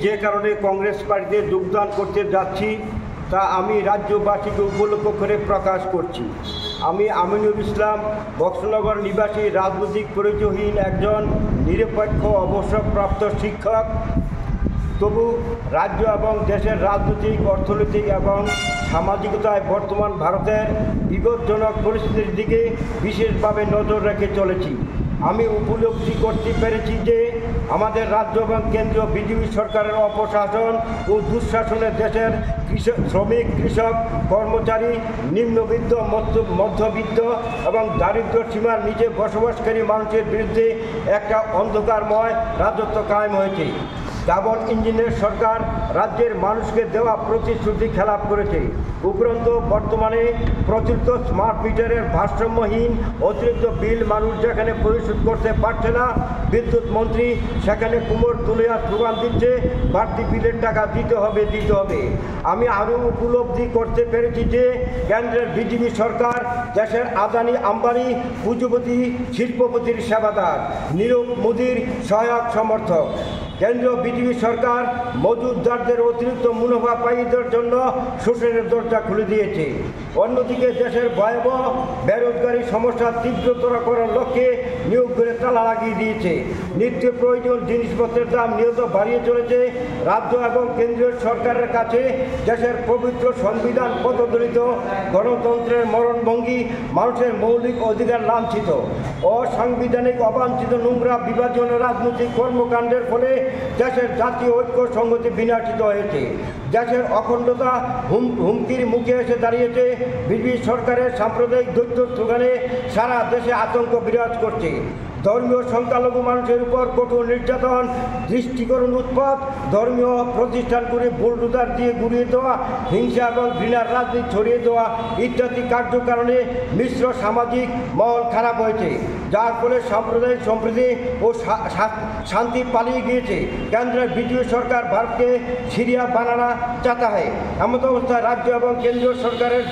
যে কারণে কংগ্রেস পার্টিতে যোগদান করতে যাচ্ছি তা আমি রাজ্যবাসীকে উপলক্ষ করে প্রকাশ করছি। আমি আমিনুল ইসলাম, বক্সনগর নিবাসী, রাজনৈতিক পরিচয়হীন একজন নিরপেক্ষ অবসরপ্রাপ্ত শিক্ষক। তবু রাজ্য এবং দেশের রাজনৈতিক, অর্থনৈতিক এবং সামাজিকতায় বর্তমান ভারতের বিপজ্জনক পরিস্থিতির দিকে বিশেষভাবে নজর রেখে চলেছি। আমি উপলব্ধি করতে পেরেছি যে আমাদের রাজ্য এবং কেন্দ্রীয় বিজেপি সরকারের অপশাসন ও দুঃশাসনে দেশের শ্রমিক, কৃষক, কর্মচারী, নিম্নবিত্ত, মধ্যবিত্ত এবং দারিদ্র্য সীমার নিচে বসবাসকারী মানুষের বিরুদ্ধে একটা অন্ধকারময় রাজত্ব কায়েম হয়েছে। ডাবল ইঞ্জিনের সরকার রাজ্যের মানুষকে দেওয়া প্রতিশ্রুতি খেলাপ করেছে। উপরন্তু বর্তমানে প্রচলিত স্মার্ট মিটারের ভারসাম্যহীন অতিরিক্ত বিল মানুষ যেখানে পরিশোধ করতে পারছে না, বিদ্যুৎ মন্ত্রী সেখানে কুমোর তুলিয়া স্লোগান দিচ্ছে বাড়তি বিলের টাকা দিতে হবে। আমি আরও উপলব্ধি করতে পেরেছি যে কেন্দ্রের বিজেপি সরকার দেশের আদানি, আম্বানি, পুঁজিপতি, শিল্পপতির সেবাদার, নীরব মোদীর সহায়ক সমর্থক। কেন্দ্রীয় বিজেপি সরকার মজুতদারদের অতিরিক্ত মুনাফা পাইদের জন্য শোষণের দরজা খুলে দিয়েছে। অন্যদিকে দেশের ভয়াবহ বেরোজগারি সমস্যা তীব্রতর করার লক্ষ্যে নিয়োগ করে তালা লাগিয়ে দিয়েছে। নিত্য প্রয়োজন জিনিসপত্রের দাম নিয়ত বাড়িয়ে চলেছে। রাজ্য এবং কেন্দ্রীয় সরকারের কাছে দেশের পবিত্র সংবিধান পদদলিত গণতন্ত্রের মরণভঙ্গি, মানুষের মৌলিক অধিকার লাঞ্ছিত, অসাংবিধানিক, অবাঞ্ছিত, নোংরা, বিভাজন রাজনৈতিক কর্মকাণ্ডের ফলে দেশের জাতীয় ঐক্য সংহতি বিনাশিত হয়েছে। দেশের অখণ্ডতা হুমকির মুখে এসে দাঁড়িয়েছে। বিজেপি সরকারের সাম্প্রদায়িক দৈত্য স্লোগানে সারা দেশে আতঙ্ক বিরাজ করছে। ধর্মীয় সংখ্যালঘু মানুষের উপর কঠোর নির্যাতন, দৃষ্টিকরণ, উৎপাত, ধর্মীয় প্রতিষ্ঠানগুলি বুলডোজার দিয়ে গুড়িয়ে দেওয়া, হিংসা এবং ঘৃণার রাজনীতি ছড়িয়ে দেওয়া ইত্যাদি কার্যকারণে মিশ্র সামাজিক মহল খারাপ হয়েছে, যার ফলে সাম্প্রদায়িক সম্প্রীতি ও শান্তি পালিয়ে গিয়েছে। কেন্দ্রের বিজেপি সরকার ভারতকে সিরিয়া বানানা চাতা হয়। এমন অবস্থায় রাজ্য এবং কেন্দ্রীয় সরকারের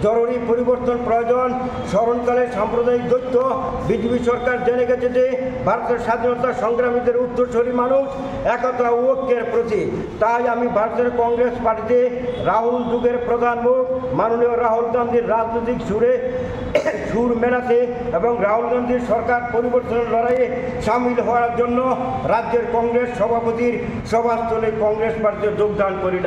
জরুরি পরিবর্তন প্রয়োজন। স্মরণকালে সাম্প্রদায়িক দৈত্য বিজেপি সরকার জেনে গেছে যে ভারতের স্বাধীনতা সংগ্রামীদের উত্তরসূরি মানুষ একতা ও ঐক্যের প্রতীক। তাই আমি ভারতের কংগ্রেস পার্টিতে রাহুল যুগের প্রধান মুখ মাননীয় রাহুল গান্ধীর রাজনৈতিক সুর মেলাতে এবং রাহুল গান্ধীর সরকার পরিবর্তনের লড়াইয়ে সামিল হওয়ার জন্য রাজ্যের কংগ্রেস সভাপতির সভাস্থলে কংগ্রেস পার্টিতে যোগদান করি না।